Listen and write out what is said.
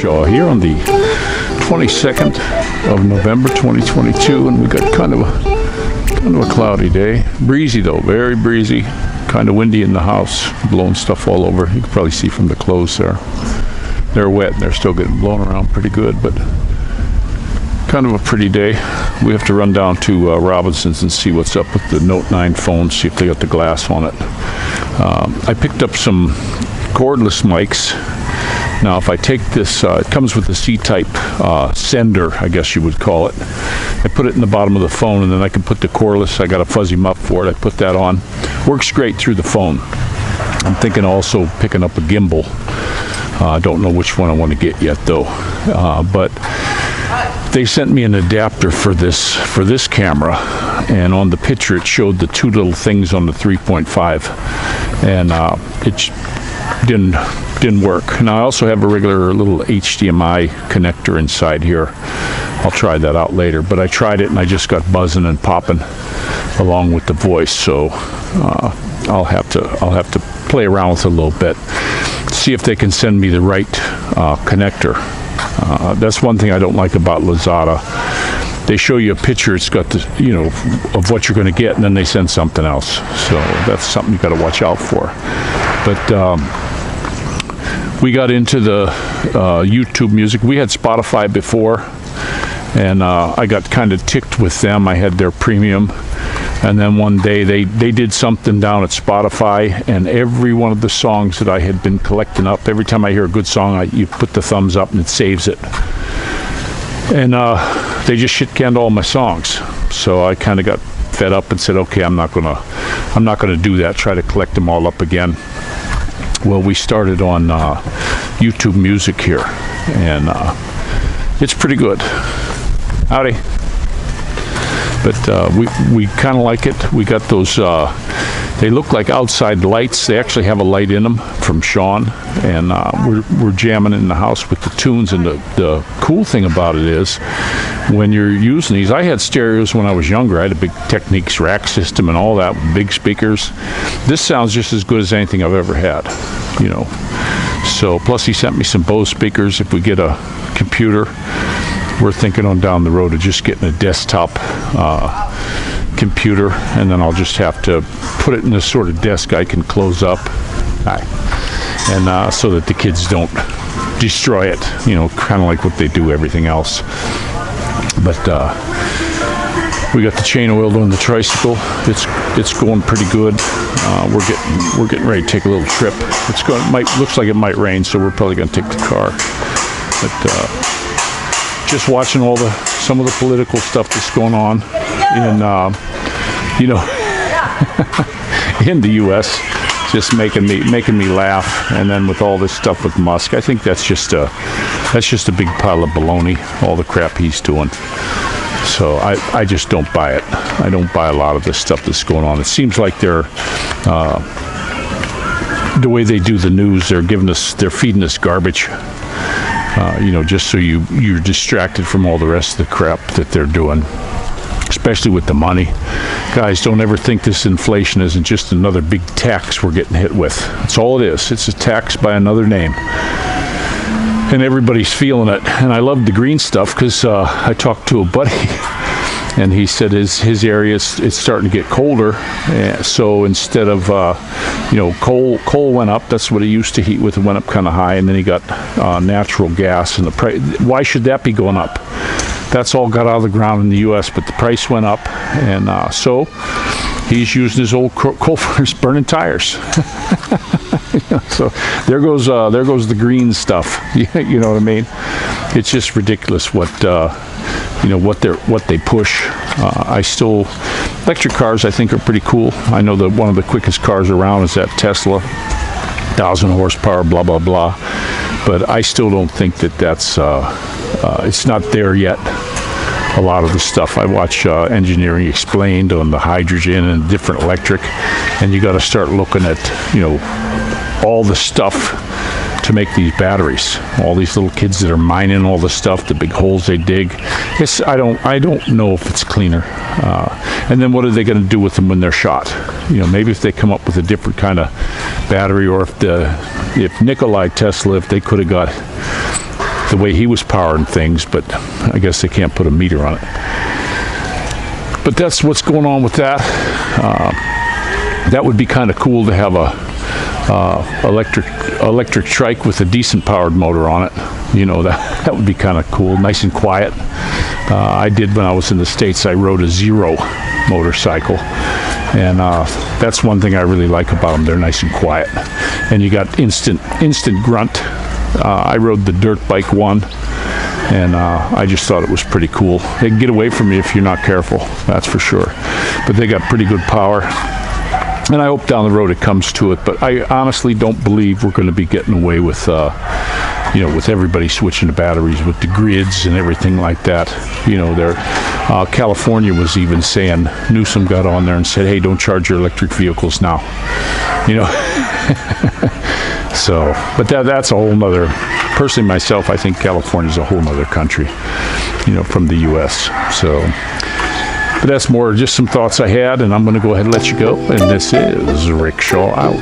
here on the 22nd of November 2022, and we got kind of a cloudy day. Breezy though, very breezy. Kind of windy in the house, blowing stuff all over. You can probably see from the clothes there. They're wet and they're still getting blown around pretty good, but kind of a pretty day. We have to run down to Robinson's and see what's up with the Note 9 phone, see if they got the glass on it. I picked up some cordless mics. Now if I take this, it comes with a C-type sender, I guess you would call it. I put it in the bottom of the phone, and then I can put the cordless. I got a fuzzy muff for it. I put that on. Works great through the phone. I'm thinking also picking up a gimbal. I don't know which one I want to get yet though, but they sent me an adapter for this camera, and on the picture it showed the two little things on the 3.5, and it didn't work. Now I also have a regular little HDMI connector inside here. I'll try that out later, but I tried it and I just got buzzing and popping along with the voice, so I'll have to play around with it a little bit, see if they can send me the right connector. That's one thing I don't like about Lazada. They show you a picture, it's got the, of what you're going to get, and then they send something else. So that's something you got to watch out for. But we got into the YouTube music. We had Spotify before, and I got kind of ticked with them. I had their premium, and then one day they did something down at Spotify, and every one of the songs that I had been collecting up, every time I hear a good song, you put the thumbs up and it saves it. And they just shit-canned all my songs. So I kind of got fed up and said, okay, I'm not gonna do that, try to collect them all up again. Well, we started on YouTube Music here, and it's pretty good. Howdy. But we kind of like it. We got those, they look like outside lights. They actually have a light in them from Sean, and we're jamming in the house with the tunes. And the cool thing about it is, when you're using these, I had stereos when I was younger. I had a big Technics rack system and all that, with big speakers. This sounds just as good as anything I've ever had, So, plus he sent me some Bose speakers. If we get a computer, we're thinking on down the road of just getting a desktop computer, and then I'll just have to put it in this sort of desk I can close up, and so that the kids don't destroy it, kind of like what they do everything else. But we got the chain oiled on the tricycle. It's going pretty good. We're getting ready to take a little trip. Looks like it might rain, so we're probably going to take the car. But just watching some of the political stuff that's going on in in the U.S. just making me laugh. And then with all this stuff with Musk, I think that's just a big pile of baloney, all the crap he's doing. So I just don't buy it. I don't buy a lot of this stuff that's going on. It seems like they're the way they do the news, they're feeding us garbage. Just so you're distracted from all the rest of the crap that they're doing, especially with the money. Guys, don't ever think this inflation isn't just another big tax we're getting hit with. That's all it is. It's a tax by another name. And everybody's feeling it. And I love the green stuff because I talked to a buddy, and he said his area it's starting to get colder. So instead of coal went up. That's what he used to heat with. It went up kind of high, and then he got natural gas. And the price. Why should that be going up? That's all got out of the ground in the U.S., but the price went up, and so he's using his old coal furnace burning tires. So there goes the green stuff. You know what I mean? It's just ridiculous what they push. Electric cars I think are pretty cool. I know that one of the quickest cars around is that Tesla, 1,000 horsepower, blah blah blah. But I still don't think that's it's not there yet. A lot of the stuff I watch Engineering Explained on the hydrogen and different electric, and you got to start looking at all the stuff to make these batteries. All these little kids that are mining all the stuff, the big holes they dig. I don't know if it's cleaner. And then what are they going to do with them when they're shot? Maybe if they come up with a different kind of battery, or if Nikolai Tesla, if they could have got the way he was powering things, but I guess they can't put a meter on it. But that's what's going on with that. That would be kind of cool to have a electric trike with a decent powered motor on it. You know, that would be kind of cool, nice and quiet. I did when I was in the States. I rode a Zero motorcycle, and that's one thing I really like about them. They're nice and quiet, and you got instant grunt. I rode the dirt bike one, and I just thought it was pretty cool. They can get away from you if you're not careful, that's for sure. But they got pretty good power, and I hope down the road it comes to it. But I honestly don't believe we're going to be getting away with with everybody switching to batteries with the grids and everything like that. You know, California was even saying, Newsom got on there and said, hey, don't charge your electric vehicles now. You know, so, but that's a whole nother, personally myself, I think California's a whole nother country, you know, from the U.S. So, but that's more just some thoughts I had, and I'm going to go ahead and let you go. And this is Rickshaw out.